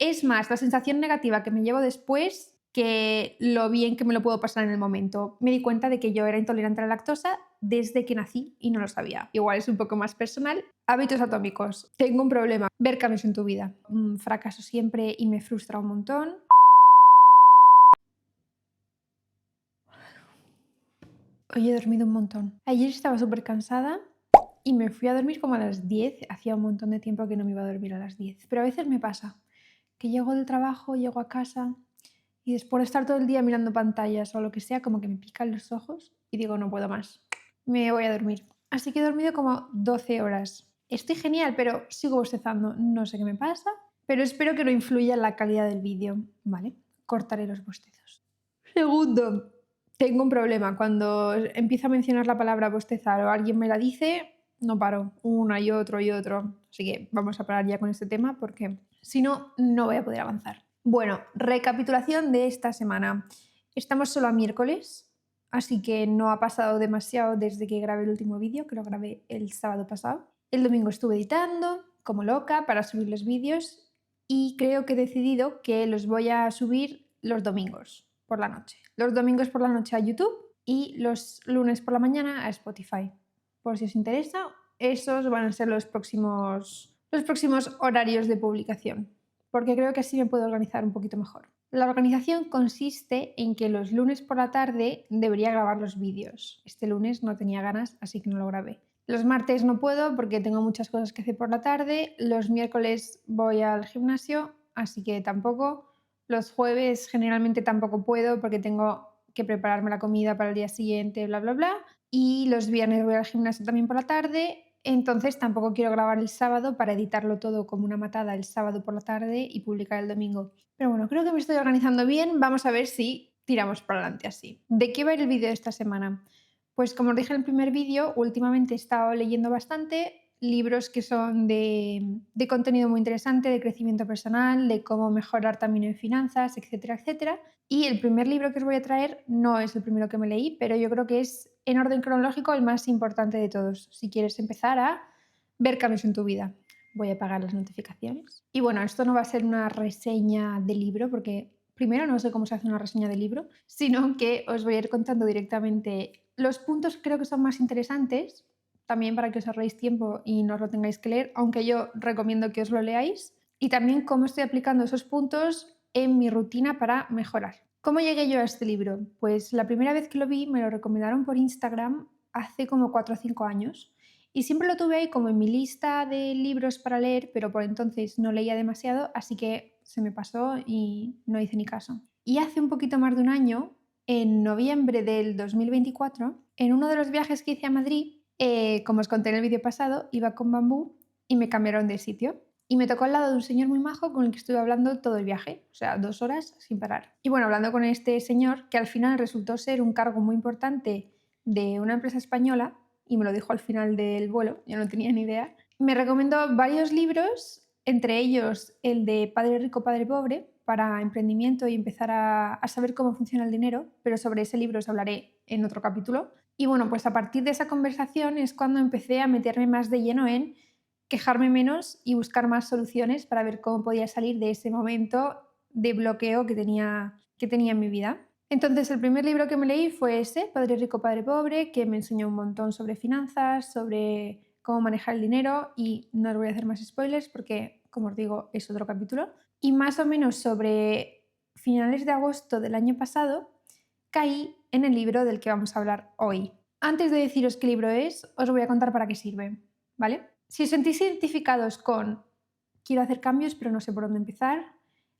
Es más la sensación negativa que me llevo después que lo bien que me lo puedo pasar en el momento. Me di cuenta de que yo era intolerante a la lactosa desde que nací y no lo sabía. Igual es un poco más personal. Hábitos atómicos. Tengo un problema. Ver cambios en tu vida. Fracaso siempre y me frustra un montón. Hoy he dormido un montón. Ayer estaba súper cansada y me fui a dormir como a las 10. Hacía un montón de tiempo que no me iba a dormir a las 10. Pero a veces me pasa que llego del trabajo, llego a casa y después de estar todo el día mirando pantallas o lo que sea, como que me pican los ojos y digo, no puedo más. Me voy a dormir. Así que he dormido como 12 horas. Estoy genial, pero sigo bostezando. No sé qué me pasa, pero espero que no influya en la calidad del vídeo. Vale, cortaré los bostezos. Segundo, tengo un problema. Cuando empiezo a mencionar la palabra bostezar o alguien me la dice, no paro. Una y otro y otro. Así que vamos a parar ya con este tema porque si no, no voy a poder avanzar. Bueno, recapitulación de esta semana. Estamos solo a miércoles, así que no ha pasado demasiado desde que grabé el último vídeo, que lo grabé el sábado pasado. El domingo estuve editando como loca para subir los vídeos y creo que he decidido que los voy a subir los domingos por la noche. Los domingos por la noche a YouTube y los lunes por la mañana a Spotify. Por si os interesa, esos van a ser los próximos horarios de publicación, porque creo que así me puedo organizar un poquito mejor. La organización consiste en que los lunes por la tarde debería grabar los vídeos. Este lunes no tenía ganas, así que no lo grabé. Los martes no puedo porque tengo muchas cosas que hacer por la tarde. Los miércoles voy al gimnasio, así que tampoco. Los jueves generalmente tampoco puedo porque tengo que prepararme la comida para el día siguiente, bla, bla, bla. Y los viernes voy al gimnasio también por la tarde. Entonces tampoco quiero grabar el sábado para editarlo todo como una matada el sábado por la tarde y publicar el domingo. Pero bueno, creo que me estoy organizando bien. Vamos a ver si tiramos para adelante así. ¿De qué va a ir el vídeo de esta semana? Pues como os dije en el primer vídeo, últimamente he estado leyendo bastante libros que son de contenido muy interesante, de crecimiento personal, de cómo mejorar también en finanzas, etcétera, etcétera. Y el primer libro que os voy a traer no es el primero que me leí, pero yo creo que es en orden cronológico el más importante de todos, si quieres empezar a ver cambios en tu vida. Voy a apagar las notificaciones. Y bueno, esto no va a ser una reseña de libro, porque primero no sé cómo se hace una reseña de libro, sino que os voy a ir contando directamente los puntos que creo que son más interesantes, también para que os ahorréis tiempo y no os lo tengáis que leer, aunque yo recomiendo que os lo leáis, y también cómo estoy aplicando esos puntos en mi rutina para mejorar. ¿Cómo llegué yo a este libro? Pues la primera vez que lo vi me lo recomendaron por Instagram hace como 4 o 5 años y siempre lo tuve ahí como en mi lista de libros para leer, pero por entonces no leía demasiado, así que se me pasó y no hice ni caso. Y hace un poquito más de un año, en noviembre del 2024, en uno de los viajes que hice a Madrid, como os conté en el vídeo pasado, iba con Bambú y me cambiaron de sitio. Y me tocó al lado de un señor muy majo con el que estuve hablando todo el viaje, o sea, 2 horas sin parar. Y bueno, hablando con este señor, que al final resultó ser un cargo muy importante de una empresa española, y me lo dijo al final del vuelo, yo no tenía ni idea, me recomendó varios libros, entre ellos el de Padre Rico, Padre Pobre, para emprendimiento y empezar a saber cómo funciona el dinero, pero sobre ese libro os hablaré en otro capítulo. Y bueno, pues a partir de esa conversación es cuando empecé a meterme más de lleno en quejarme menos y buscar más soluciones para ver cómo podía salir de ese momento de bloqueo que tenía en mi vida. Entonces, el primer libro que me leí fue ese, Padre Rico, Padre Pobre, que me enseñó un montón sobre finanzas, sobre cómo manejar el dinero y no os voy a hacer más spoilers porque, como os digo, es otro capítulo. Y más o menos sobre finales de agosto del año pasado, caí en el libro del que vamos a hablar hoy. Antes de deciros qué libro es, os voy a contar para qué sirve, ¿vale? Si os sentís identificados con quiero hacer cambios pero no sé por dónde empezar,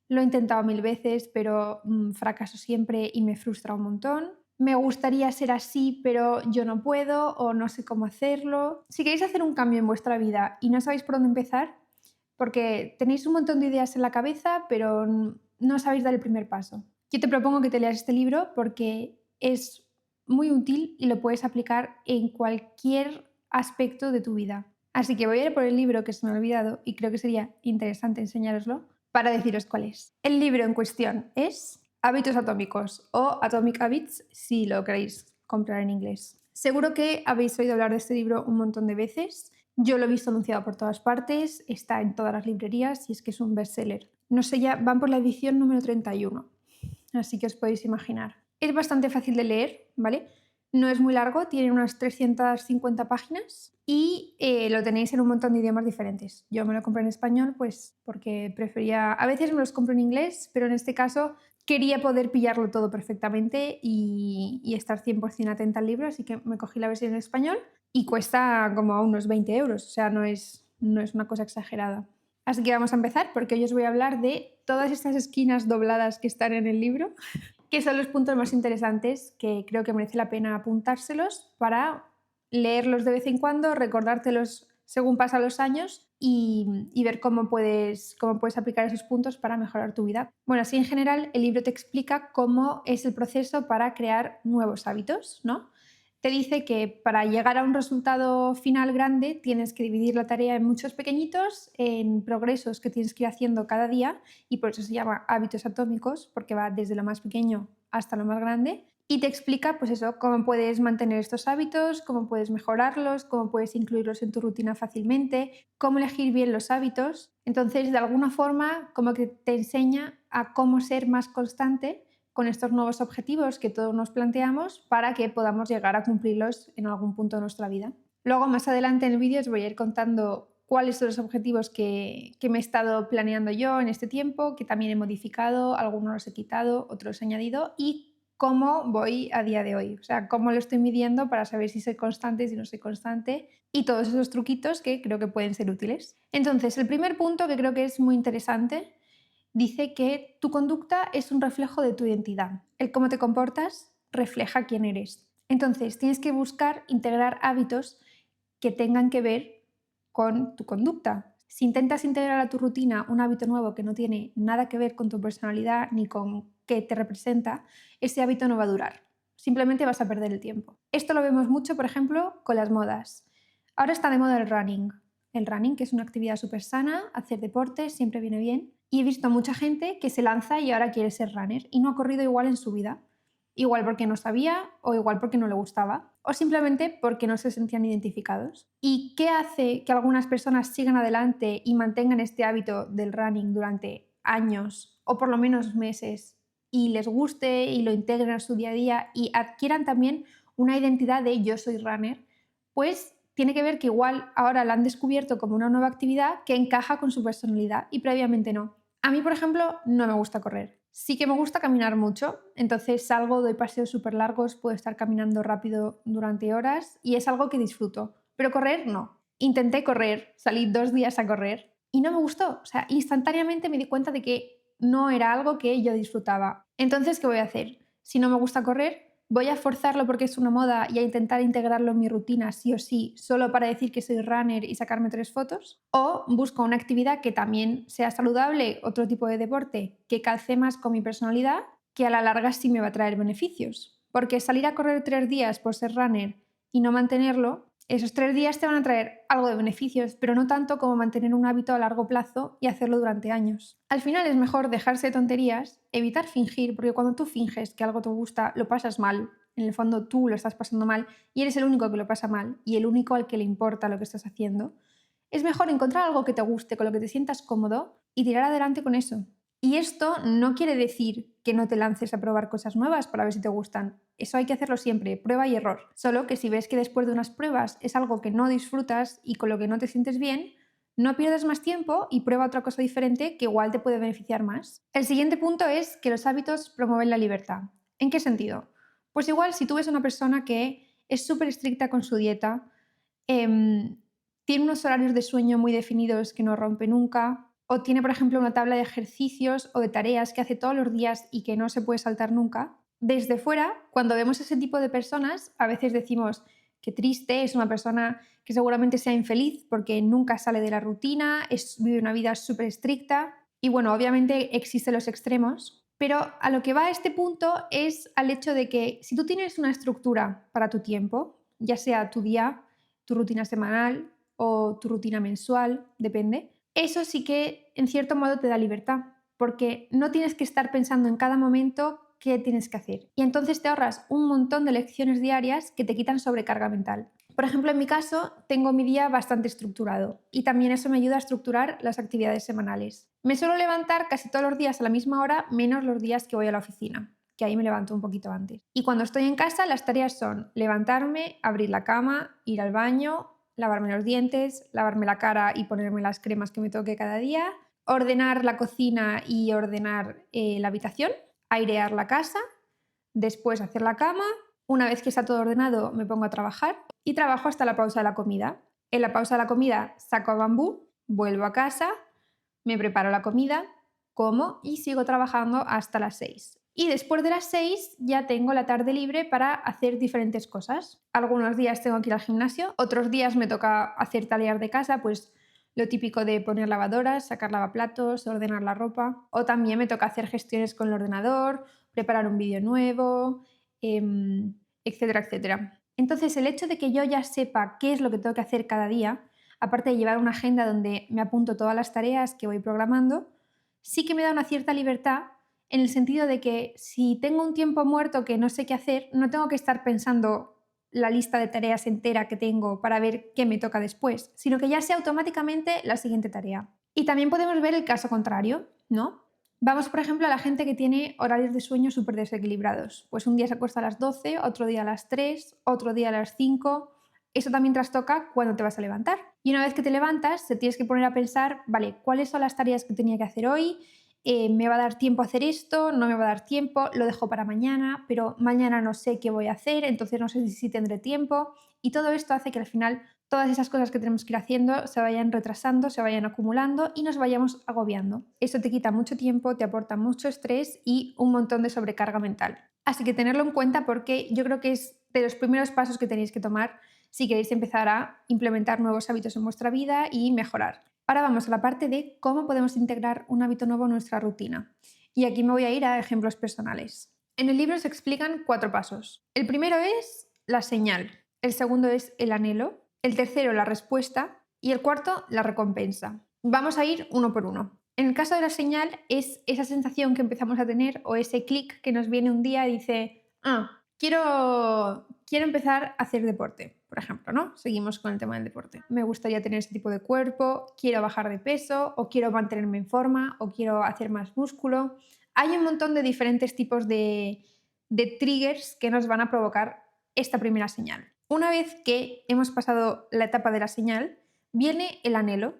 lo he intentado 1000 veces pero fracaso siempre y me frustra un montón, me gustaría ser así pero yo no puedo o no sé cómo hacerlo. Si queréis hacer un cambio en vuestra vida y no sabéis por dónde empezar, porque tenéis un montón de ideas en la cabeza pero no sabéis dar el primer paso, yo te propongo que te leas este libro porque es muy útil y lo puedes aplicar en cualquier aspecto de tu vida. Así que voy a ir por el libro que se me ha olvidado y creo que sería interesante enseñároslo para deciros cuál es. El libro en cuestión es Hábitos Atómicos o Atomic Habits si lo queréis comprar en inglés. Seguro que habéis oído hablar de este libro un montón de veces. Yo lo he visto anunciado por todas partes, está en todas las librerías y es que es un bestseller. No sé, ya van por la edición número 31, así que os podéis imaginar. Es bastante fácil de leer, ¿vale? No es muy largo, tiene unas 350 páginas y lo tenéis en un montón de idiomas diferentes. Yo me lo compré en español pues porque prefería... A veces me los compro en inglés, pero en este caso quería poder pillarlo todo perfectamente y estar 100% atenta al libro, así que me cogí la versión en español y cuesta como unos 20 euros, o sea, no es una cosa exagerada. Así que vamos a empezar porque hoy os voy a hablar de todas estas esquinas dobladas que están en el libro, que son los puntos más interesantes que creo que merece la pena apuntárselos para leerlos de vez en cuando, recordártelos según pasan los años y ver cómo puedes aplicar esos puntos para mejorar tu vida. Bueno, así en general el libro te explica cómo es el proceso para crear nuevos hábitos, ¿no? Te dice que para llegar a un resultado final grande tienes que dividir la tarea en muchos pequeñitos, en progresos que tienes que ir haciendo cada día y por eso se llama hábitos atómicos, porque va desde lo más pequeño hasta lo más grande. Y te explica, pues eso, cómo puedes mantener estos hábitos, cómo puedes mejorarlos, cómo puedes incluirlos en tu rutina fácilmente, cómo elegir bien los hábitos. Entonces, de alguna forma, como que te enseña a cómo ser más constante con estos nuevos objetivos que todos nos planteamos para que podamos llegar a cumplirlos en algún punto de nuestra vida. Luego, más adelante en el vídeo os voy a ir contando cuáles son los objetivos que me he estado planeando yo en este tiempo, que también he modificado, algunos los he quitado, otros he añadido y cómo voy a día de hoy, o sea, cómo lo estoy midiendo para saber si soy constante, si no soy constante y todos esos truquitos que creo que pueden ser útiles. Entonces, el primer punto que creo que es muy interesante dice que tu conducta es un reflejo de tu identidad. El cómo te comportas refleja quién eres. Entonces, tienes que buscar integrar hábitos que tengan que ver con tu conducta. Si intentas integrar a tu rutina un hábito nuevo que no tiene nada que ver con tu personalidad ni con qué te representa, ese hábito no va a durar. Simplemente vas a perder el tiempo. Esto lo vemos mucho, por ejemplo, con las modas. Ahora está de moda el running. El running, que es una actividad súper sana, hacer deporte siempre viene bien. Y he visto mucha gente que se lanza y ahora quiere ser runner y no ha corrido igual en su vida. Igual porque no sabía, o igual porque no le gustaba, o simplemente porque no se sentían identificados. ¿Y qué hace que algunas personas sigan adelante y mantengan este hábito del running durante años, o por lo menos meses, y les guste y lo integren a su día a día y adquieran también una identidad de yo soy runner? Pues tiene que ver que igual ahora la han descubierto como una nueva actividad que encaja con su personalidad y previamente no. A mí, por ejemplo, no me gusta correr. Sí que me gusta caminar mucho, entonces salgo, doy paseos súper largos, puedo estar caminando rápido durante horas y es algo que disfruto. Pero correr, no. Intenté correr, salí 2 días a correr y no me gustó. O sea, instantáneamente me di cuenta de que no era algo que yo disfrutaba. Entonces, ¿qué voy a hacer? Si no me gusta correr, voy a forzarlo porque es una moda y a intentar integrarlo en mi rutina sí o sí, solo para decir que soy runner y sacarme 3 fotos, o busco una actividad que también sea saludable, otro tipo de deporte, que calce más con mi personalidad, que a la larga sí me va a traer beneficios. Porque salir a correr 3 días por ser runner y no mantenerlo, esos 3 días te van a traer algo de beneficios, pero no tanto como mantener un hábito a largo plazo y hacerlo durante años. Al final es mejor dejarse de tonterías, evitar fingir, porque cuando tú finges que algo te gusta, lo pasas mal. En el fondo tú lo estás pasando mal y eres el único que lo pasa mal y el único al que le importa lo que estás haciendo. Es mejor encontrar algo que te guste, con lo que te sientas cómodo y tirar adelante con eso. Y esto no quiere decir que no te lances a probar cosas nuevas para ver si te gustan. Eso hay que hacerlo siempre, prueba y error. Solo que si ves que después de unas pruebas es algo que no disfrutas y con lo que no te sientes bien, no pierdas más tiempo y prueba otra cosa diferente que igual te puede beneficiar más. El siguiente punto es que los hábitos promueven la libertad. ¿En qué sentido? Pues igual si tú ves a una persona que es súper estricta con su dieta, tiene unos horarios de sueño muy definidos que no rompe nunca, o tiene, por ejemplo, una tabla de ejercicios o de tareas que hace todos los días y que no se puede saltar nunca. Desde fuera, cuando vemos ese tipo de personas, a veces decimos qué triste, es una persona que seguramente sea infeliz porque nunca sale de la rutina, vive una vida súper estricta. Y bueno, obviamente existen los extremos, pero a lo que va a este punto es al hecho de que si tú tienes una estructura para tu tiempo, ya sea tu día, tu rutina semanal o tu rutina mensual, depende, eso sí que en cierto modo te da libertad, porque no tienes que estar pensando en cada momento qué tienes que hacer. Y entonces te ahorras un montón de lecciones diarias que te quitan sobrecarga mental. Por ejemplo, en mi caso, tengo mi día bastante estructurado y también eso me ayuda a estructurar las actividades semanales. Me suelo levantar casi todos los días a la misma hora, menos los días que voy a la oficina, que ahí me levanto un poquito antes. Y cuando estoy en casa, las tareas son levantarme, abrir la cama, ir al baño, lavarme los dientes, lavarme la cara y ponerme las cremas que me toque cada día, ordenar la cocina y ordenar la habitación, airear la casa, después hacer la cama. Una vez que está todo ordenado, me pongo a trabajar y trabajo hasta la pausa de la comida. En la pausa de la comida saco a Bambú, vuelvo a casa, me preparo la comida, como y sigo trabajando hasta las 6. Y después de las 6 ya tengo la tarde libre para hacer diferentes cosas. Algunos días tengo que ir al gimnasio, otros días me toca hacer tareas de casa, pues lo típico de poner lavadoras, sacar lavaplatos, ordenar la ropa. O también me toca hacer gestiones con el ordenador, preparar un vídeo nuevo, etcétera, etcétera. Entonces, el hecho de que yo ya sepa qué es lo que tengo que hacer cada día, aparte de llevar una agenda donde me apunto todas las tareas que voy programando, sí que me da una cierta libertad en el sentido de que si tengo un tiempo muerto que no sé qué hacer, no tengo que estar pensando la lista de tareas entera que tengo para ver qué me toca después, sino que ya sé automáticamente la siguiente tarea. Y también podemos ver el caso contrario, ¿no? Vamos, por ejemplo, a la gente que tiene horarios de sueño súper desequilibrados. Pues un día se acuesta a las 12, otro día a las 3, otro día a las 5. Eso también trastoca cuando te vas a levantar. Y una vez que te levantas, te tienes que poner a pensar, vale, ¿cuáles son las tareas que tenía que hacer hoy? ¿Me va a dar tiempo a hacer esto? ¿No me va a dar tiempo? Lo dejo para mañana, pero mañana no sé qué voy a hacer, entonces no sé si tendré tiempo. Y todo esto hace que al final todas esas cosas que tenemos que ir haciendo se vayan retrasando, se vayan acumulando y nos vayamos agobiando. Eso te quita mucho tiempo, te aporta mucho estrés y un montón de sobrecarga mental. Así que tenerlo en cuenta porque yo creo que es de los primeros pasos que tenéis que tomar si queréis empezar a implementar nuevos hábitos en vuestra vida y mejorar. Ahora vamos a la parte de cómo podemos integrar un hábito nuevo en nuestra rutina. Y aquí me voy a ir a ejemplos personales. En el libro se explican 4 pasos. El primero es la señal, el segundo es el anhelo, el tercero la respuesta y el cuarto la recompensa. Vamos a ir uno por uno. En el caso de la señal es esa sensación que empezamos a tener o ese clic que nos viene un día y dice, quiero empezar a hacer deporte, por ejemplo, ¿no? Seguimos con el tema del deporte. Me gustaría tener ese tipo de cuerpo, quiero bajar de peso, o quiero mantenerme en forma, o quiero hacer más músculo. Hay un montón de diferentes tipos de triggers que nos van a provocar esta primera señal. Una vez que hemos pasado la etapa de la señal, viene el anhelo,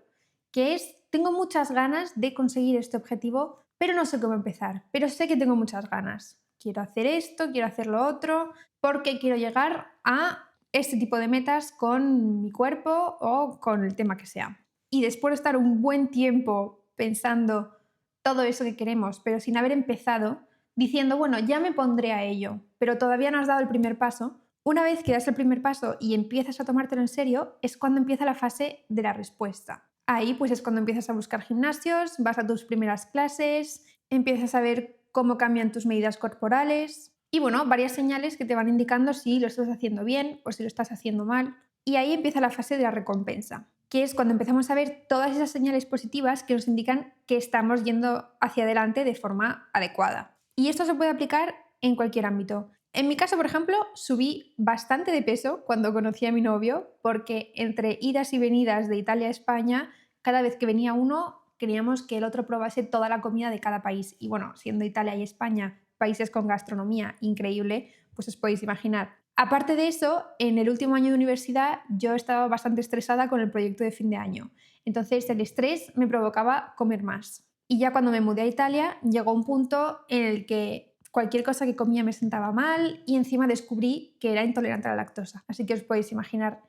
que es, tengo muchas ganas de conseguir este objetivo, pero no sé cómo empezar, pero sé que tengo muchas ganas. Quiero hacer esto, quiero hacer lo otro, porque quiero llegar a este tipo de metas con mi cuerpo o con el tema que sea. Y después de estar un buen tiempo pensando todo eso que queremos, pero sin haber empezado, diciendo, bueno, ya me pondré a ello, pero todavía no has dado el primer paso, una vez que das el primer paso y empiezas a tomártelo en serio, es cuando empieza la fase de la respuesta. Ahí pues es cuando empiezas a buscar gimnasios, vas a tus primeras clases, empiezas a ver cómo cambian tus medidas corporales y bueno, varias señales que te van indicando si lo estás haciendo bien o si lo estás haciendo mal. Y ahí empieza la fase de la recompensa, que es cuando empezamos a ver todas esas señales positivas que nos indican que estamos yendo hacia adelante de forma adecuada. Y esto se puede aplicar en cualquier ámbito. En mi caso, por ejemplo, subí bastante de peso cuando conocí a mi novio, porque entre idas y venidas de Italia a España, cada vez que venía uno, queríamos que el otro probase toda la comida de cada país. Y bueno, siendo Italia y España países con gastronomía increíble, pues os podéis imaginar. Aparte de eso, en el último año de universidad yo estaba bastante estresada con el proyecto de fin de año. Entonces el estrés me provocaba comer más. Y ya cuando me mudé a Italia llegó un punto en el que cualquier cosa que comía me sentaba mal y encima descubrí que era intolerante a la lactosa. Así que os podéis imaginar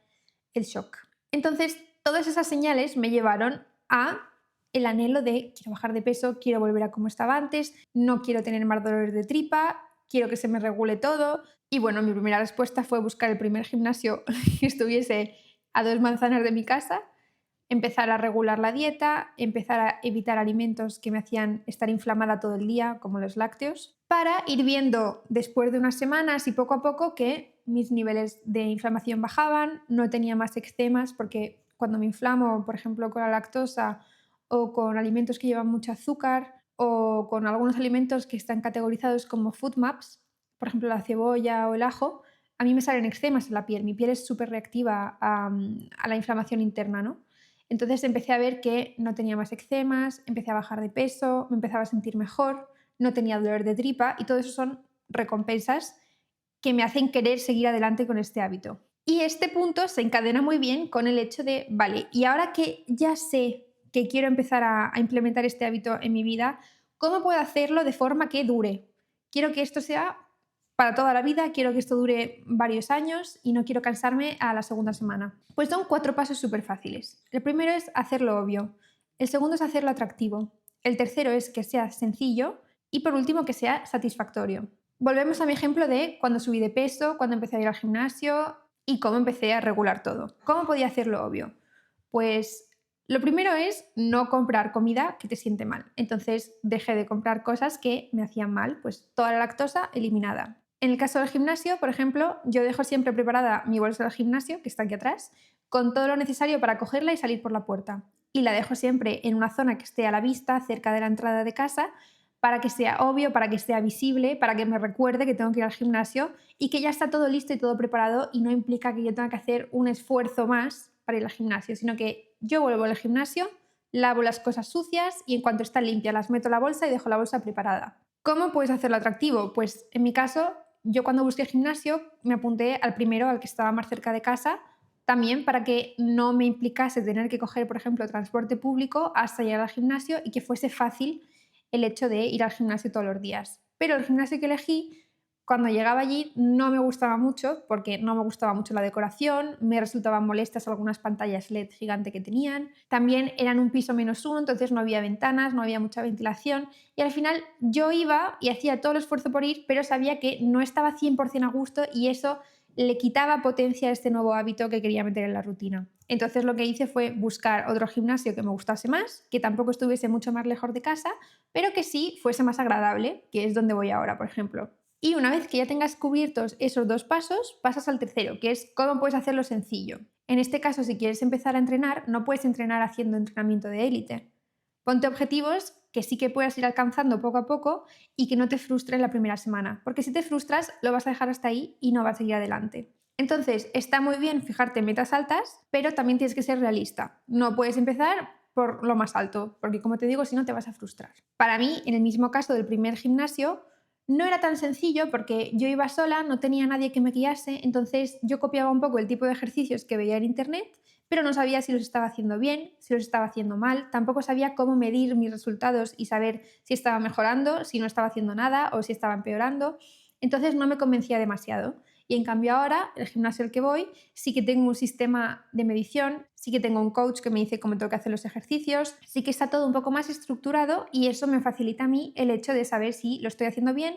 el shock. Entonces, todas esas señales me llevaron a el anhelo de quiero bajar de peso, quiero volver a como estaba antes, no quiero tener más dolores de tripa, quiero que se me regule todo. Y bueno, mi primera respuesta fue buscar el primer gimnasio que estuviese a 2 manzanas de mi casa, empezar a regular la dieta, empezar a evitar alimentos que me hacían estar inflamada todo el día, como los lácteos, para ir viendo después de unas semanas y poco a poco que mis niveles de inflamación bajaban, no tenía más eczemas, porque cuando me inflamo, por ejemplo, con la lactosa o con alimentos que llevan mucho azúcar o con algunos alimentos que están categorizados como food maps, por ejemplo, la cebolla o el ajo, a mí me salen eczemas en la piel. Mi piel es súper reactiva a la inflamación interna, ¿no? Entonces empecé a ver que no tenía más eczemas, empecé a bajar de peso, me empezaba a sentir mejor, no tenía dolor de tripa y todo eso son recompensas que me hacen querer seguir adelante con este hábito. Y este punto se encadena muy bien con el hecho de, vale, y ahora que ya sé que quiero empezar a implementar este hábito en mi vida, ¿cómo puedo hacerlo de forma que dure? Quiero que esto sea para toda la vida, quiero que esto dure varios años y no quiero cansarme a la segunda semana. Pues son 4 pasos súper fáciles. El primero es hacerlo obvio, el segundo es hacerlo atractivo, el tercero es que sea sencillo y por último que sea satisfactorio. Volvemos a mi ejemplo de cuando subí de peso, cuando empecé a ir al gimnasio y cómo empecé a regular todo. ¿Cómo podía hacerlo obvio? Pues lo primero es no comprar comida que te siente mal. Entonces dejé de comprar cosas que me hacían mal, pues toda la lactosa eliminada. En el caso del gimnasio, por ejemplo, yo dejo siempre preparada mi bolsa del gimnasio, que está aquí atrás, con todo lo necesario para cogerla y salir por la puerta. Y la dejo siempre en una zona que esté a la vista, cerca de la entrada de casa, para que sea obvio, para que sea visible, para que me recuerde que tengo que ir al gimnasio y que ya está todo listo y todo preparado y no implica que yo tenga que hacer un esfuerzo más para ir al gimnasio, sino que yo vuelvo al gimnasio, lavo las cosas sucias y en cuanto están limpias las meto en la bolsa y dejo la bolsa preparada. ¿Cómo puedes hacerlo atractivo? Pues en mi caso, yo cuando busqué gimnasio me apunté al primero, al que estaba más cerca de casa, también para que no me implicase tener que coger, por ejemplo, transporte público hasta llegar al gimnasio y que fuese fácil el hecho de ir al gimnasio todos los días. Pero el gimnasio que elegí, cuando llegaba allí, no me gustaba mucho porque no me gustaba mucho la decoración, me resultaban molestas algunas pantallas LED gigante que tenían, también eran un piso -1, entonces no había ventanas, no había mucha ventilación y al final yo iba y hacía todo el esfuerzo por ir, pero sabía que no estaba 100% a gusto y eso le quitaba potencia a este nuevo hábito que quería meter en la rutina. Entonces lo que hice fue buscar otro gimnasio que me gustase más, que tampoco estuviese mucho más lejos de casa, pero que sí fuese más agradable, que es donde voy ahora, por ejemplo. Y una vez que ya tengas cubiertos esos 2 pasos, pasas al tercero, que es cómo puedes hacerlo sencillo. En este caso, si quieres empezar a entrenar, no puedes entrenar haciendo entrenamiento de élite. Ponte objetivos que sí que puedas ir alcanzando poco a poco y que no te frustres la primera semana, porque si te frustras lo vas a dejar hasta ahí y no vas a seguir adelante. Entonces, está muy bien fijarte metas altas, pero también tienes que ser realista. No puedes empezar por lo más alto, porque como te digo, si no te vas a frustrar. Para mí, en el mismo caso del primer gimnasio, no era tan sencillo porque yo iba sola, no tenía nadie que me guiase, entonces yo copiaba un poco el tipo de ejercicios que veía en internet, pero no sabía si los estaba haciendo bien, si los estaba haciendo mal, tampoco sabía cómo medir mis resultados y saber si estaba mejorando, si no estaba haciendo nada o si estaba empeorando. Entonces no me convencía demasiado. Y en cambio ahora, el gimnasio al que voy, sí que tengo un sistema de medición, sí que tengo un coach que me dice cómo tengo que hacer los ejercicios, sí que está todo un poco más estructurado y eso me facilita a mí el hecho de saber si lo estoy haciendo bien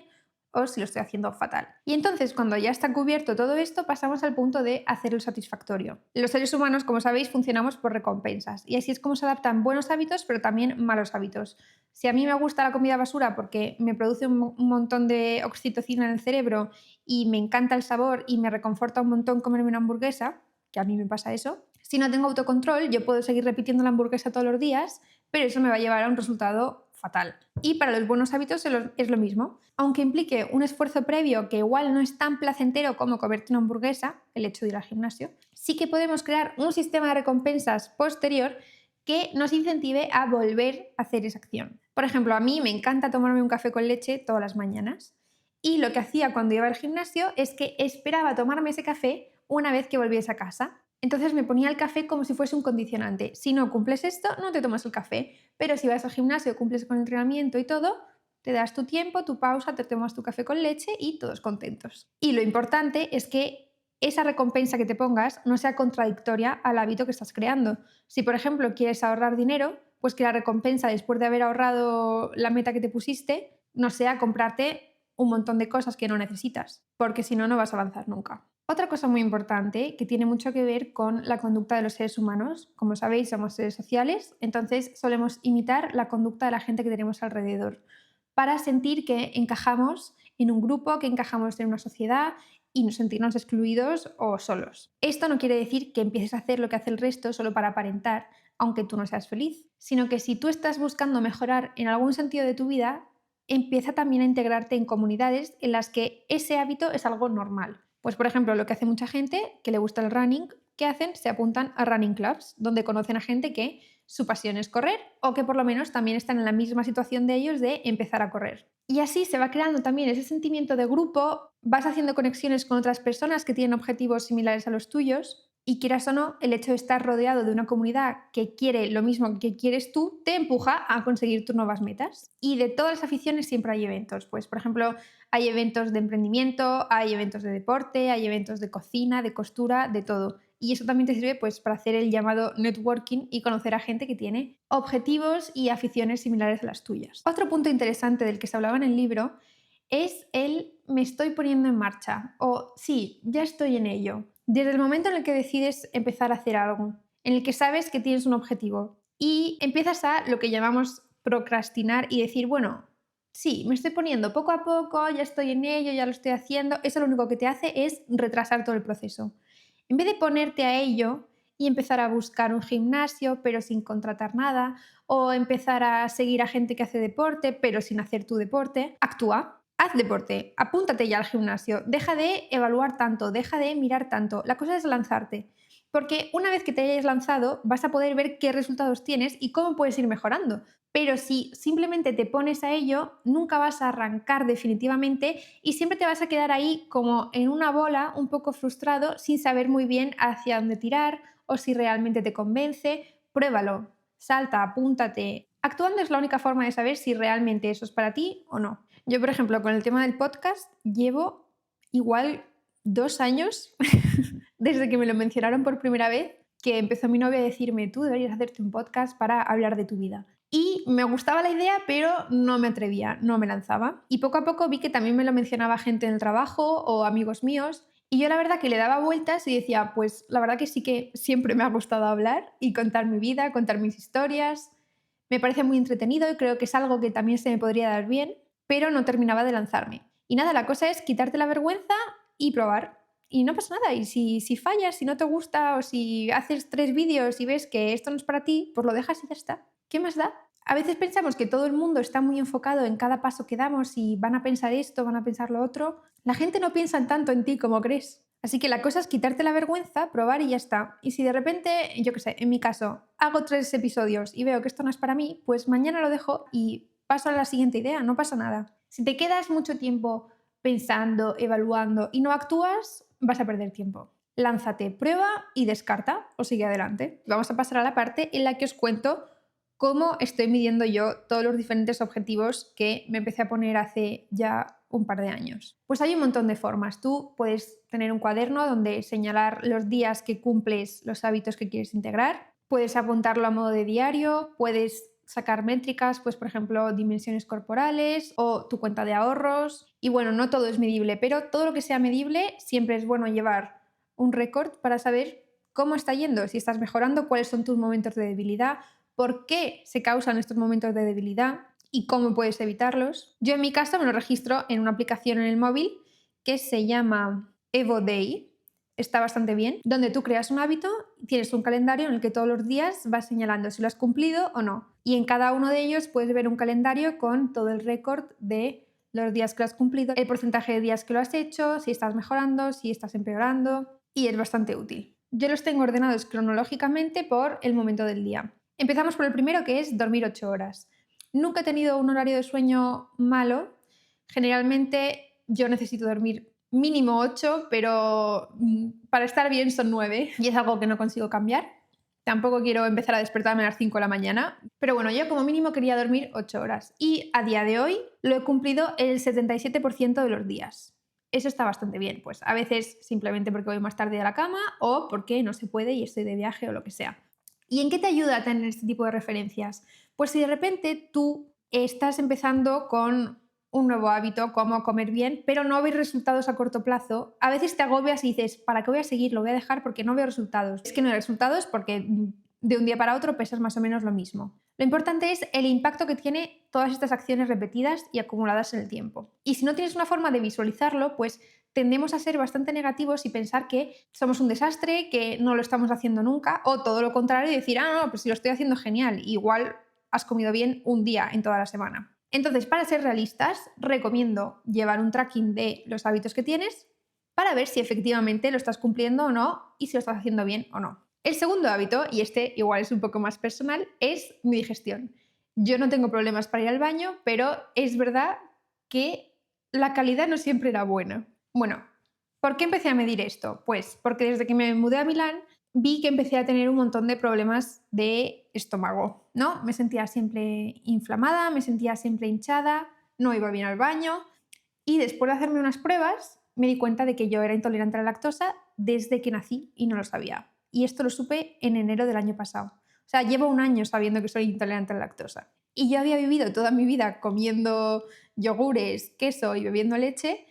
o si lo estoy haciendo fatal. Y entonces, cuando ya está cubierto todo esto, pasamos al punto de hacerlo satisfactorio. Los seres humanos, como sabéis, funcionamos por recompensas y así es como se adaptan buenos hábitos, pero también malos hábitos. Si a mí me gusta la comida basura porque me produce un montón de oxitocina en el cerebro y me encanta el sabor y me reconforta un montón comerme una hamburguesa, que a mí me pasa eso, si no tengo autocontrol, yo puedo seguir repitiendo la hamburguesa todos los días, pero eso me va a llevar a un resultado fatal. Y para los buenos hábitos es lo mismo. Aunque implique un esfuerzo previo que igual no es tan placentero como comerte una hamburguesa, el hecho de ir al gimnasio, sí que podemos crear un sistema de recompensas posterior que nos incentive a volver a hacer esa acción. Por ejemplo, a mí me encanta tomarme un café con leche todas las mañanas y lo que hacía cuando iba al gimnasio es que esperaba tomarme ese café una vez que volviese a casa. Entonces me ponía el café como si fuese un condicionante. Si no cumples esto, no te tomas el café. Pero si vas al gimnasio, cumples con el entrenamiento y todo, te das tu tiempo, tu pausa, te tomas tu café con leche y todos contentos. Y lo importante es que esa recompensa que te pongas no sea contradictoria al hábito que estás creando. Si, por ejemplo, quieres ahorrar dinero, pues que la recompensa después de haber ahorrado la meta que te pusiste no sea comprarte un montón de cosas que no necesitas, porque si no, no vas a avanzar nunca. Otra cosa muy importante que tiene mucho que ver con la conducta de los seres humanos. Como sabéis, somos seres sociales, entonces solemos imitar la conducta de la gente que tenemos alrededor para sentir que encajamos en un grupo, que encajamos en una sociedad y no sentirnos excluidos o solos. Esto no quiere decir que empieces a hacer lo que hace el resto solo para aparentar, aunque tú no seas feliz, sino que si tú estás buscando mejorar en algún sentido de tu vida, empieza también a integrarte en comunidades en las que ese hábito es algo normal. Pues por ejemplo, lo que hace mucha gente que le gusta el running, ¿qué hacen? Se apuntan a running clubs, donde conocen a gente que su pasión es correr o que por lo menos también están en la misma situación de ellos de empezar a correr. Y así se va creando también ese sentimiento de grupo, vas haciendo conexiones con otras personas que tienen objetivos similares a los tuyos y quieras o no, el hecho de estar rodeado de una comunidad que quiere lo mismo que quieres tú, te empuja a conseguir tus nuevas metas. Y de todas las aficiones siempre hay eventos. Pues, por ejemplo, hay eventos de emprendimiento, hay eventos de deporte, hay eventos de cocina, de costura, de todo. Y eso también te sirve pues, para hacer el llamado networking y conocer a gente que tiene objetivos y aficiones similares a las tuyas. Otro punto interesante del que se hablaba en el libro es el me estoy poniendo en marcha o sí, ya estoy en ello. Desde el momento en el que decides empezar a hacer algo, en el que sabes que tienes un objetivo y empiezas a lo que llamamos procrastinar y decir, bueno, sí, me estoy poniendo poco a poco, ya estoy en ello, ya lo estoy haciendo, eso lo único que te hace es retrasar todo el proceso. En vez de ponerte a ello y empezar a buscar un gimnasio pero sin contratar nada, o empezar a seguir a gente que hace deporte pero sin hacer tu deporte, actúa. Haz deporte, apúntate ya al gimnasio, deja de evaluar tanto, deja de mirar tanto. La cosa es lanzarte, porque una vez que te hayas lanzado vas a poder ver qué resultados tienes y cómo puedes ir mejorando. Pero si simplemente te pones a ello, nunca vas a arrancar definitivamente y siempre te vas a quedar ahí como en una bola, un poco frustrado, sin saber muy bien hacia dónde tirar o si realmente te convence. Pruébalo, salta, apúntate. Actuando es la única forma de saber si realmente eso es para ti o no. Yo, por ejemplo, con el tema del podcast, llevo igual 2 años desde que me lo mencionaron por primera vez, que empezó mi novia a decirme, tú deberías hacerte un podcast para hablar de tu vida. Y me gustaba la idea, pero no me atrevía, no me lanzaba. Y poco a poco vi que también me lo mencionaba gente en el trabajo o amigos míos. Y yo la verdad que le daba vueltas y decía, pues la verdad que sí que siempre me ha gustado hablar y contar mi vida, contar mis historias. Me parece muy entretenido y creo que es algo que también se me podría dar bien, pero no terminaba de lanzarme. Y nada, la cosa es quitarte la vergüenza y probar. Y no pasa nada. Y si fallas, si no te gusta o si haces 3 vídeos y ves que esto no es para ti, pues lo dejas y ya está. ¿Qué más da? A veces pensamos que todo el mundo está muy enfocado en cada paso que damos y van a pensar esto, van a pensar lo otro. La gente no piensa tanto en ti como crees. Así que la cosa es quitarte la vergüenza, probar y ya está. Y si de repente, yo qué sé, en mi caso, hago 3 episodios y veo que esto no es para mí, pues mañana lo dejo y paso a la siguiente idea, no pasa nada. Si te quedas mucho tiempo pensando, evaluando y no actúas, vas a perder tiempo. Lánzate, prueba y descarta o sigue adelante. Vamos a pasar a la parte en la que os cuento cómo estoy midiendo yo todos los diferentes objetivos que me empecé a poner hace ya un par de años. Pues hay un montón de formas. Tú puedes tener un cuaderno donde señalar los días que cumples los hábitos que quieres integrar. Puedes apuntarlo a modo de diario, puedes sacar métricas, pues por ejemplo dimensiones corporales o tu cuenta de ahorros. Y bueno, no todo es medible, pero todo lo que sea medible siempre es bueno llevar un récord para saber cómo está yendo, si estás mejorando, cuáles son tus momentos de debilidad, por qué se causan estos momentos de debilidad y cómo puedes evitarlos. Yo en mi caso me lo registro en una aplicación en el móvil que se llama Evo Day. Está bastante bien, donde tú creas un hábito y tienes un calendario en el que todos los días vas señalando si lo has cumplido o no. Y en cada uno de ellos puedes ver un calendario con todo el récord de los días que lo has cumplido, el porcentaje de días que lo has hecho, si estás mejorando, si estás empeorando, y es bastante útil. Yo los tengo ordenados cronológicamente por el momento del día. Empezamos por el primero, que es dormir 8 horas. Nunca he tenido un horario de sueño malo. Generalmente yo necesito dormir mínimo 8, pero para estar bien son 9 y es algo que no consigo cambiar. Tampoco quiero empezar a despertarme a las 5 de la mañana, pero bueno, yo como mínimo quería dormir 8 horas y a día de hoy lo he cumplido el 77% de los días. Eso está bastante bien, pues a veces simplemente porque voy más tarde a la cama o porque no se puede y estoy de viaje o lo que sea. ¿Y en qué te ayuda a tener este tipo de referencias? Pues si de repente tú estás empezando con un nuevo hábito, como comer bien, pero no ves resultados a corto plazo, a veces te agobias y dices, ¿para qué voy a seguir? Lo voy a dejar porque no veo resultados. Es que no hay resultados porque de un día para otro pesas más o menos lo mismo. Lo importante es el impacto que tiene todas estas acciones repetidas y acumuladas en el tiempo. Y si no tienes una forma de visualizarlo, pues tendemos a ser bastante negativos y pensar que somos un desastre, que no lo estamos haciendo nunca, o todo lo contrario y decir, no, pues si lo estoy haciendo genial, igual has comido bien un día en toda la semana. Entonces, para ser realistas, recomiendo llevar un tracking de los hábitos que tienes para ver si efectivamente lo estás cumpliendo o no y si lo estás haciendo bien o no. El segundo hábito, y este igual es un poco más personal, es mi digestión. Yo no tengo problemas para ir al baño, pero es verdad que la calidad no siempre era buena. Bueno, ¿por qué empecé a medir esto? Pues porque desde que me mudé a Milán vi que empecé a tener un montón de problemas de estómago, ¿no? Me sentía siempre inflamada, me sentía siempre hinchada, no iba bien al baño y después de hacerme unas pruebas me di cuenta de que yo era intolerante a la lactosa desde que nací y no lo sabía. Y esto lo supe en enero del año pasado. O sea, llevo un año sabiendo que soy intolerante a la lactosa. Y yo había vivido toda mi vida comiendo yogures, queso y bebiendo leche.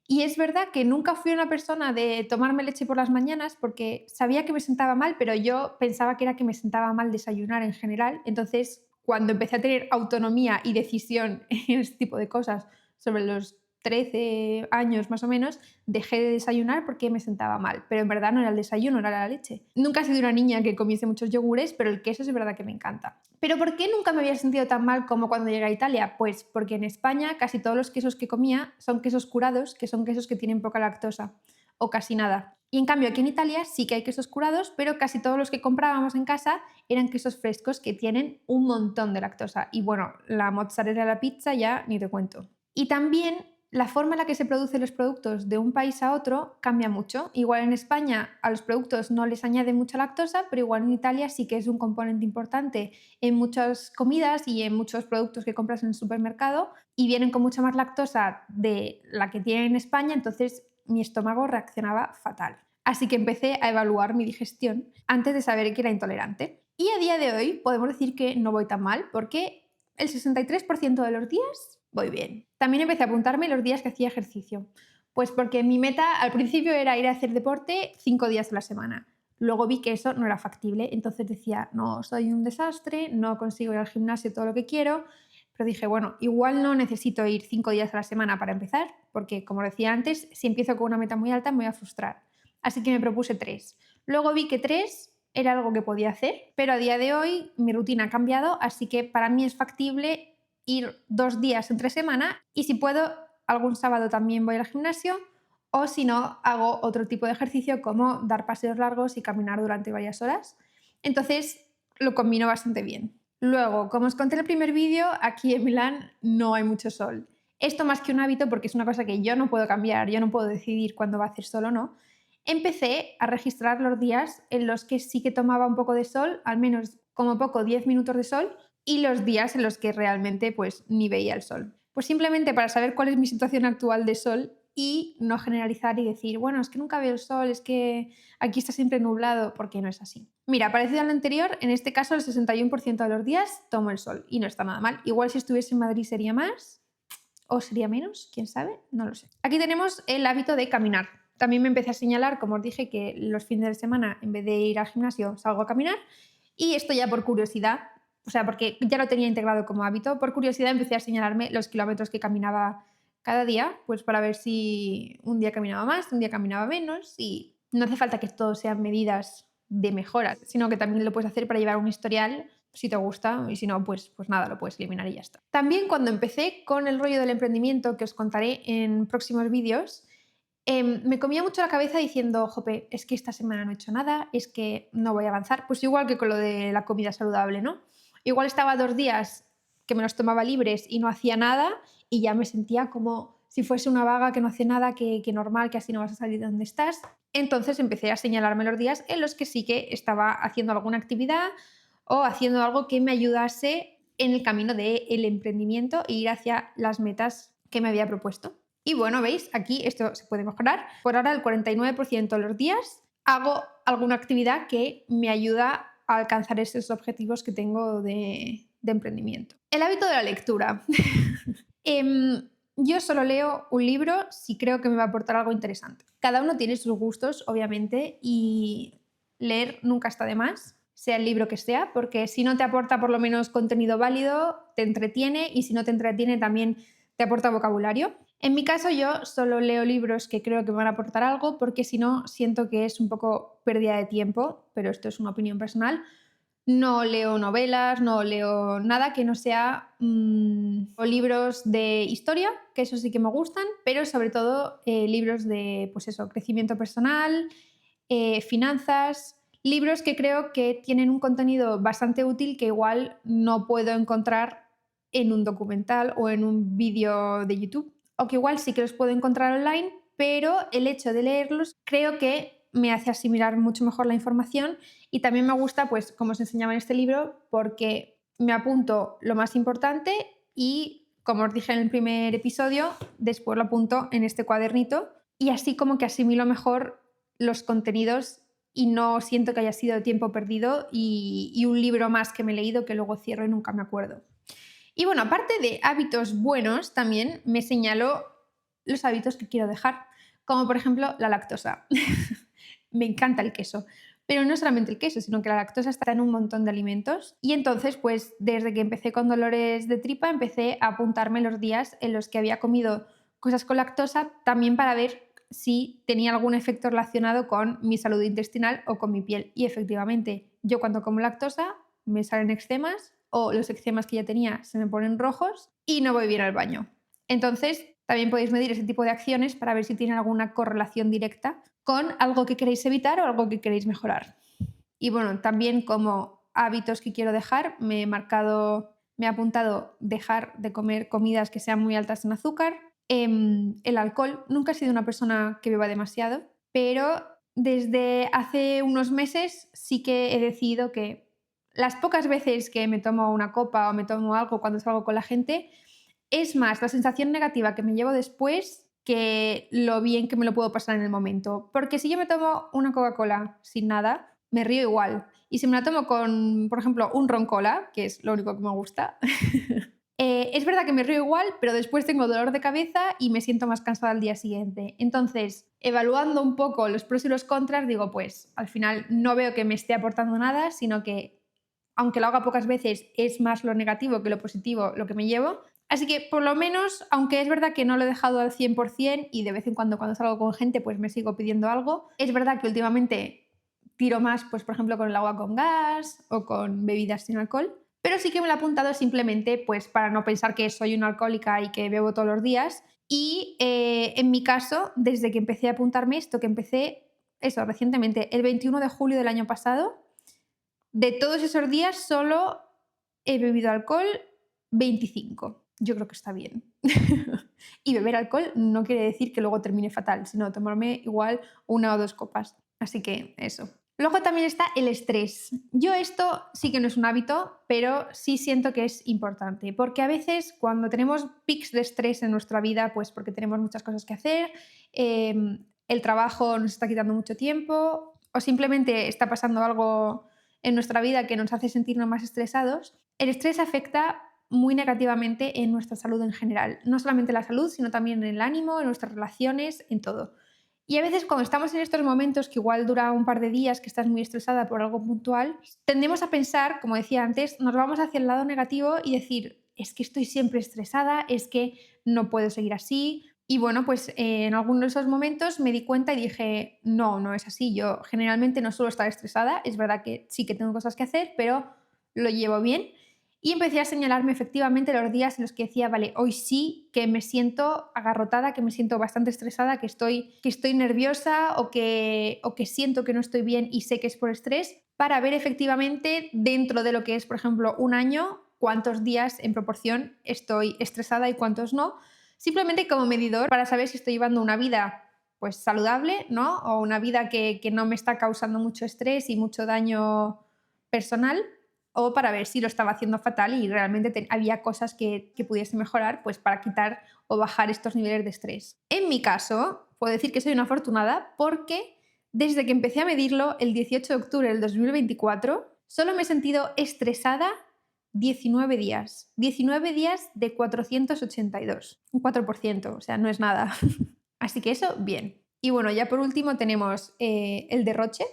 Y es verdad que nunca fui una persona de tomarme leche por las mañanas porque sabía que me sentaba mal, pero yo pensaba que era que me sentaba mal desayunar en general. Entonces, cuando empecé a tener autonomía y decisión en este tipo de cosas sobre los 13 años más o menos, dejé de desayunar porque me sentaba mal. Pero en verdad no era el desayuno, era la leche. Nunca he sido una niña que comiese muchos yogures, pero el queso es verdad que me encanta. ¿Pero por qué nunca me había sentido tan mal como cuando llegué a Italia? Pues porque en España casi todos los quesos que comía son quesos curados, que son quesos que tienen poca lactosa, o casi nada. Y en cambio aquí en Italia sí que hay quesos curados, pero casi todos los que comprábamos en casa eran quesos frescos que tienen un montón de lactosa. Y bueno, la mozzarella de la pizza ya ni te cuento. Y también la forma en la que se producen los productos de un país a otro cambia mucho. Igual en España a los productos no les añade mucha lactosa, pero igual en Italia sí que es un componente importante en muchas comidas y en muchos productos que compras en el supermercado y vienen con mucha más lactosa de la que tienen en España, entonces mi estómago reaccionaba fatal. Así que empecé a evaluar mi digestión antes de saber que era intolerante. Y a día de hoy podemos decir que no voy tan mal porque el 63% de los días voy bien. También empecé a apuntarme los días que hacía ejercicio. Pues porque mi meta al principio era ir a hacer deporte 5 días a la semana. Luego vi que eso no era factible, entonces decía, no, soy un desastre, no consigo ir al gimnasio todo lo que quiero, pero dije, bueno, igual no necesito ir 5 días a la semana para empezar, porque como decía antes, si empiezo con una meta muy alta me voy a frustrar. Así que me propuse 3. Luego vi que 3 era algo que podía hacer, pero a día de hoy mi rutina ha cambiado, así que para mí es factible ir 2 días entre semana y si puedo, algún sábado también voy al gimnasio o si no, hago otro tipo de ejercicio como dar paseos largos y caminar durante varias horas. Entonces lo combino bastante bien. Luego, como os conté en el primer vídeo, aquí en Milán no hay mucho sol. Esto más que un hábito, porque es una cosa que yo no puedo cambiar, yo no puedo decidir cuándo va a hacer sol o no, empecé a registrar los días en los que sí que tomaba un poco de sol, al menos como poco 10 minutos de sol, y los días en los que realmente pues ni veía el sol. Pues simplemente para saber cuál es mi situación actual de sol y no generalizar y decir, bueno, es que nunca veo el sol, es que aquí está siempre nublado, porque no es así. Mira, parecido al anterior, en este caso el 61% de los días tomo el sol y no está nada mal. Igual si estuviese en Madrid sería más o sería menos, quién sabe, no lo sé. Aquí tenemos el hábito de caminar. También me empecé a señalar, como os dije, que los fines de semana en vez de ir al gimnasio salgo a caminar y esto ya por curiosidad, o sea, porque ya lo tenía integrado como hábito, por curiosidad empecé a señalarme los kilómetros que caminaba cada día, pues para ver si un día caminaba más, un día caminaba menos y no hace falta que todo sean medidas de mejoras, sino que también lo puedes hacer para llevar un historial si te gusta y si no, pues nada, lo puedes eliminar y ya está. También cuando empecé con el rollo del emprendimiento, que os contaré en próximos vídeos, me comía mucho la cabeza diciendo, jope, es que esta semana no he hecho nada, es que no voy a avanzar. Pues igual que con lo de la comida saludable, ¿no? Igual estaba 2 días que me los tomaba libres y no hacía nada y ya me sentía como si fuese una vaga que no hace nada, que normal, que así no vas a salir de donde estás. Entonces empecé a señalarme los días en los que sí que estaba haciendo alguna actividad o haciendo algo que me ayudase en el camino del emprendimiento e ir hacia las metas que me había propuesto. Y bueno, veis, aquí esto se puede mejorar. Por ahora, el 49% de los días hago alguna actividad que me ayuda a alcanzar esos objetivos que tengo de emprendimiento. El hábito de la lectura. Yo solo leo un libro si creo que me va a aportar algo interesante. Cada uno tiene sus gustos, obviamente, y leer nunca está de más, sea el libro que sea, porque si no te aporta por lo menos contenido válido, te entretiene y si no te entretiene también te aporta vocabulario. En mi caso yo solo leo libros que creo que me van a aportar algo porque si no siento que es un poco pérdida de tiempo, pero esto es una opinión personal, No leo novelas, no leo nada que no sea o libros de historia, que eso sí que me gustan, pero sobre todo libros de, pues eso, crecimiento personal, finanzas, libros que creo que tienen un contenido bastante útil que igual no puedo encontrar en un documental o en un vídeo de YouTube, o que igual sí que los puedo encontrar online, pero el hecho de leerlos creo que me hace asimilar mucho mejor la información y también me gusta, pues, como os enseñaba en este libro, porque me apunto lo más importante y, como os dije en el primer episodio, después lo apunto en este cuadernito y así como que asimilo mejor los contenidos y no siento que haya sido tiempo perdido y un libro más que me he leído que luego cierro y nunca me acuerdo. Y bueno, aparte de hábitos buenos, también me señaló los hábitos que quiero dejar, como por ejemplo la lactosa. Me encanta el queso, pero no solamente el queso, sino que la lactosa está en un montón de alimentos. Y entonces, pues desde que empecé con dolores de tripa, empecé a apuntarme los días en los que había comido cosas con lactosa, también para ver si tenía algún efecto relacionado con mi salud intestinal o con mi piel. Y efectivamente, yo cuando como lactosa me salen eczemas o los eczemas que ya tenía se me ponen rojos y no voy bien al baño. Entonces, también podéis medir ese tipo de acciones para ver si tienen alguna correlación directa con algo que queréis evitar o algo que queréis mejorar. Y bueno, también como hábitos que quiero dejar, me he apuntado dejar de comer comidas que sean muy altas en azúcar. El alcohol, nunca he sido una persona que beba demasiado, pero desde hace unos meses sí que he decidido que las pocas veces que me tomo una copa o me tomo algo cuando salgo con la gente, es más la sensación negativa que me llevo después que lo bien que me lo puedo pasar en el momento. Porque si yo me tomo una Coca-Cola sin nada, me río igual. Y si me la tomo con, por ejemplo, un ron cola, que es lo único que me gusta, es verdad que me río igual, pero después tengo dolor de cabeza y me siento más cansada al día siguiente. Entonces, evaluando un poco los pros y los contras, digo, pues al final no veo que me esté aportando nada, sino que aunque lo haga pocas veces, es más lo negativo que lo positivo lo que me llevo. Así que por lo menos, aunque es verdad que no lo he dejado al 100% y de vez en cuando salgo con gente pues me sigo pidiendo algo, es verdad que últimamente tiro más, pues por ejemplo con el agua con gas o con bebidas sin alcohol, pero sí que me lo he apuntado simplemente pues para no pensar que soy una alcohólica y que bebo todos los días. Y en mi caso, desde que empecé a apuntarme esto, que empecé eso recientemente, el 21 de julio del año pasado, de todos esos días solo he bebido alcohol 25. Yo creo que está bien. Y beber alcohol no quiere decir que luego termine fatal, sino tomarme igual una o dos copas. Así que eso. Luego también está el estrés. Yo esto sí que no es un hábito, pero sí siento que es importante, porque a veces cuando tenemos pics de estrés en nuestra vida, pues porque tenemos muchas cosas que hacer, el trabajo nos está quitando mucho tiempo o simplemente está pasando algo en nuestra vida que nos hace sentirnos más estresados, el estrés afecta muy negativamente en nuestra salud en general. No solamente la salud, sino también en el ánimo, en nuestras relaciones, en todo. Y a veces cuando estamos en estos momentos, que igual dura un par de días, que estás muy estresada por algo puntual, tendemos a pensar, como decía antes, nos vamos hacia el lado negativo y decir, es que estoy siempre estresada, es que no puedo seguir así. Y bueno, pues en algunos de esos momentos me di cuenta y dije, no, no es así. Yo generalmente no suelo estar estresada, es verdad que sí que tengo cosas que hacer, pero lo llevo bien. Y empecé a señalarme efectivamente los días en los que decía, vale, hoy sí que me siento agarrotada, que me siento bastante estresada, que estoy nerviosa o que siento que no estoy bien y sé que es por estrés, para ver efectivamente dentro de lo que es, por ejemplo, un año, cuántos días en proporción estoy estresada y cuántos no, simplemente como medidor para saber si estoy llevando una vida pues saludable, ¿no? O una vida que no me está causando mucho estrés y mucho daño personal, o para ver si lo estaba haciendo fatal y realmente había cosas que pudiese mejorar pues para quitar o bajar estos niveles de estrés. En mi caso, puedo decir que soy una afortunada porque desde que empecé a medirlo el 18 de octubre del 2024, solo me he sentido estresada 19 días. 19 días de 482. Un 4%, o sea, no es nada. Así que eso, bien. Y bueno, ya por último tenemos el derroche.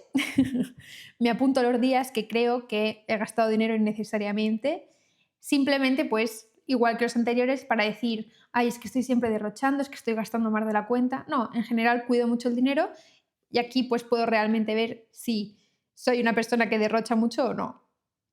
Me apunto los días que creo que he gastado dinero innecesariamente. Simplemente, pues, igual que los anteriores, para decir, ay, es que estoy siempre derrochando, es que estoy gastando más de la cuenta. No, en general cuido mucho el dinero y aquí pues puedo realmente ver si soy una persona que derrocha mucho o no.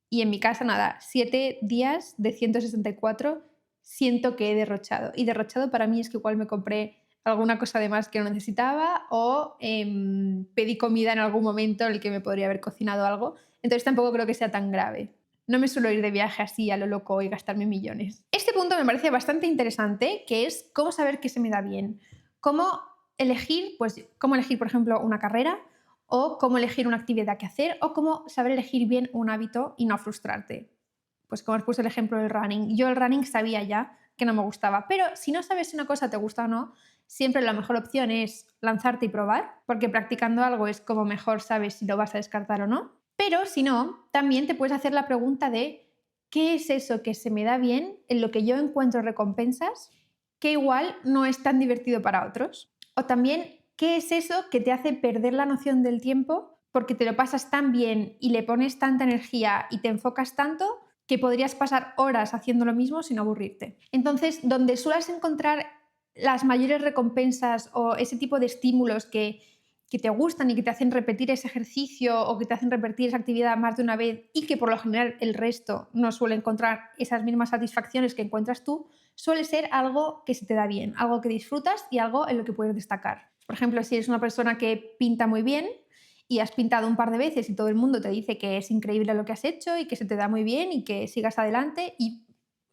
y en mi casa nada, 7 días de 164 siento que he derrochado. Y derrochado para mí es que igual me compré alguna cosa de más que no necesitaba o pedí comida en algún momento en el que me podría haber cocinado algo. Entonces tampoco creo que sea tan grave. No me suelo ir de viaje así a lo loco y gastarme millones. Este punto me parece bastante interesante, que es cómo saber qué se me da bien. Cómo elegir, pues, cómo elegir, por ejemplo, una carrera o cómo elegir una actividad que hacer o cómo saber elegir bien un hábito y no frustrarte. Pues como os puse el ejemplo del running. Yo el running sabía ya que no me gustaba, pero si no sabes si una cosa te gusta o no, siempre la mejor opción es lanzarte y probar, porque practicando algo es como mejor sabes si lo vas a descartar o no. Pero si no, también te puedes hacer la pregunta de ¿qué es eso que se me da bien, en lo que yo encuentro recompensas, que igual no es tan divertido para otros? O también, ¿qué es eso que te hace perder la noción del tiempo porque te lo pasas tan bien y le pones tanta energía y te enfocas tanto que podrías pasar horas haciendo lo mismo sin aburrirte? Entonces, donde suelas encontrar las mayores recompensas o ese tipo de estímulos que te gustan y que te hacen repetir ese ejercicio o que te hacen repetir esa actividad más de una vez y que por lo general el resto no suele encontrar esas mismas satisfacciones que encuentras tú, suele ser algo que se te da bien, algo que disfrutas y algo en lo que puedes destacar. Por ejemplo, si eres una persona que pinta muy bien y has pintado un par de veces y todo el mundo te dice que es increíble lo que has hecho y que se te da muy bien y que sigas adelante, y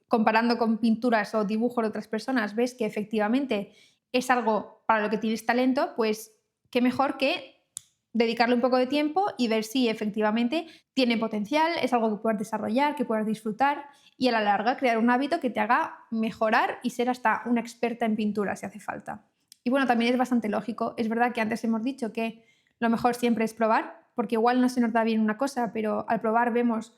comparando con pinturas o dibujos de otras personas ves que efectivamente es algo para lo que tienes talento, pues qué mejor que dedicarle un poco de tiempo y ver si efectivamente tiene potencial, es algo que puedas desarrollar, que puedas disfrutar y a la larga crear un hábito que te haga mejorar y ser hasta una experta en pintura si hace falta. Y bueno, también es bastante lógico. Es verdad que antes hemos dicho que lo mejor siempre es probar, porque igual no se nos da bien una cosa, pero al probar vemos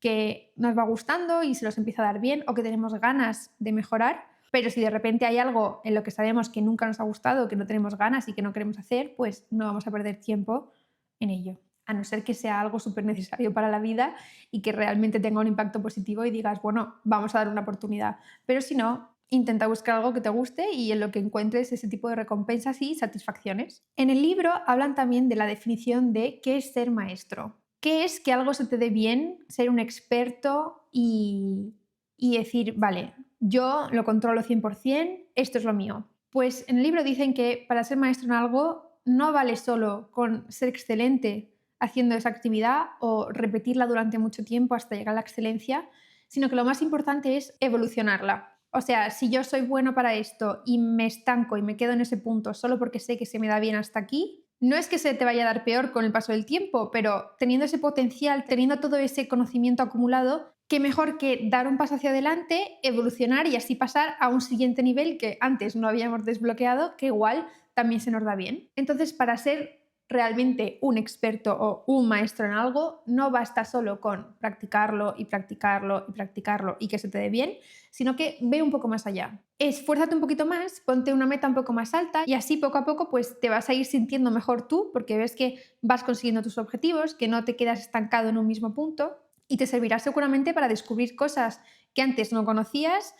que nos va gustando y se nos empieza a dar bien o que tenemos ganas de mejorar. Pero si de repente hay algo en lo que sabemos que nunca nos ha gustado, que no tenemos ganas y que no queremos hacer, pues no vamos a perder tiempo en ello. A no ser que sea algo súper necesario para la vida y que realmente tenga un impacto positivo y digas, bueno, vamos a dar una oportunidad. Pero si no, intenta buscar algo que te guste y en lo que encuentres ese tipo de recompensas y satisfacciones. En el libro hablan también de la definición de qué es ser maestro. ¿Qué es que algo se te dé bien, ser un experto y decir, vale, yo lo controlo 100%, esto es lo mío? Pues en el libro dicen que para ser maestro en algo no vale solo con ser excelente haciendo esa actividad o repetirla durante mucho tiempo hasta llegar a la excelencia, sino que lo más importante es evolucionarla. O sea, si yo soy bueno para esto y me estanco y me quedo en ese punto solo porque sé que se me da bien hasta aquí, no es que se te vaya a dar peor con el paso del tiempo, pero teniendo ese potencial, teniendo todo ese conocimiento acumulado, qué mejor que dar un paso hacia adelante, evolucionar y así pasar a un siguiente nivel que antes no habíamos desbloqueado, que igual también se nos da bien. Entonces, para ser realmente un experto o un maestro en algo, no basta solo con practicarlo y practicarlo y practicarlo y que se te dé bien, sino que ve un poco más allá. Esfuérzate un poquito más, ponte una meta un poco más alta y así poco a poco pues te vas a ir sintiendo mejor tú porque ves que vas consiguiendo tus objetivos, que no te quedas estancado en un mismo punto, y te servirá seguramente para descubrir cosas que antes no conocías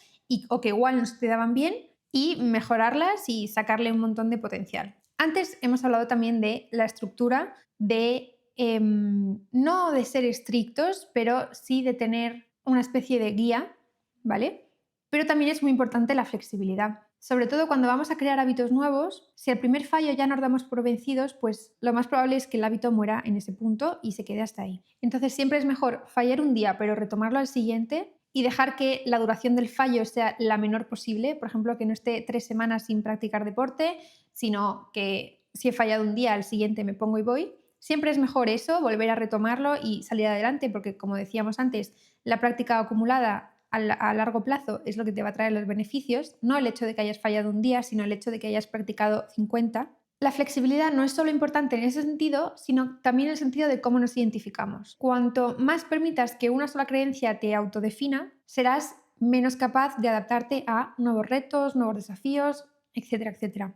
o que igual no se te daban bien y mejorarlas y sacarle un montón de potencial. Antes hemos hablado también de la estructura de no de ser estrictos, pero sí de tener una especie de guía, ¿vale? Pero también es muy importante la flexibilidad. Sobre todo cuando vamos a crear hábitos nuevos, si al primer fallo ya nos damos por vencidos, pues lo más probable es que el hábito muera en ese punto y se quede hasta ahí. Entonces siempre es mejor fallar un día pero retomarlo al siguiente y dejar que la duración del fallo sea la menor posible. Por ejemplo, que no esté 3 semanas sin practicar deporte, sino que si he fallado un día, al siguiente me pongo y voy. Siempre es mejor eso, volver a retomarlo y salir adelante, porque como decíamos antes, la práctica acumulada a largo plazo es lo que te va a traer los beneficios, no el hecho de que hayas fallado un día, sino el hecho de que hayas practicado 50. La flexibilidad no es solo importante en ese sentido, sino también en el sentido de cómo nos identificamos. Cuanto más permitas que una sola creencia te autodefina, serás menos capaz de adaptarte a nuevos retos, nuevos desafíos, etcétera, etcétera.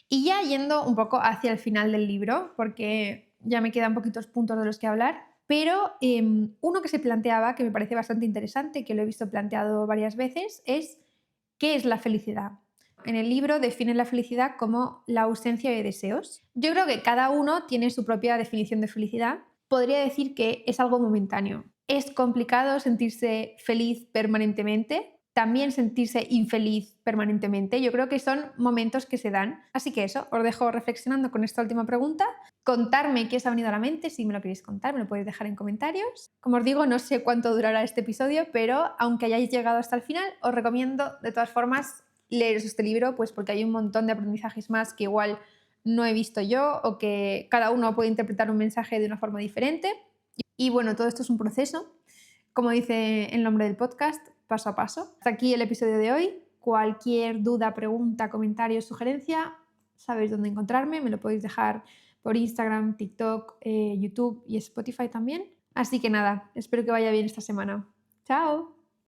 Y ya yendo un poco hacia el final del libro, porque ya me quedan poquitos puntos de los que hablar, pero uno que se planteaba, que me parece bastante interesante, que lo he visto planteado varias veces, es ¿qué es la felicidad? En el libro definen la felicidad como la ausencia de deseos. Yo creo que cada uno tiene su propia definición de felicidad. Podría decir que es algo momentáneo. Es complicado sentirse feliz permanentemente, también sentirse infeliz permanentemente. Yo creo que son momentos que se dan. Así que eso, os dejo reflexionando con esta última pregunta. Contarme qué os ha venido a la mente, si me lo queréis contar, me lo podéis dejar en comentarios. Como os digo, no sé cuánto durará este episodio, pero aunque hayáis llegado hasta el final, os recomiendo de todas formas leeros este libro, pues porque hay un montón de aprendizajes más que igual no he visto yo o que cada uno puede interpretar un mensaje de una forma diferente. Y bueno, todo esto es un proceso, como dice el nombre del podcast, paso a paso. Hasta aquí el episodio de hoy. Cualquier duda, pregunta, comentario, sugerencia, sabéis dónde encontrarme, me lo podéis dejar por Instagram, TikTok, YouTube y Spotify también. Así que nada, espero que vaya bien esta semana. ¡Chao!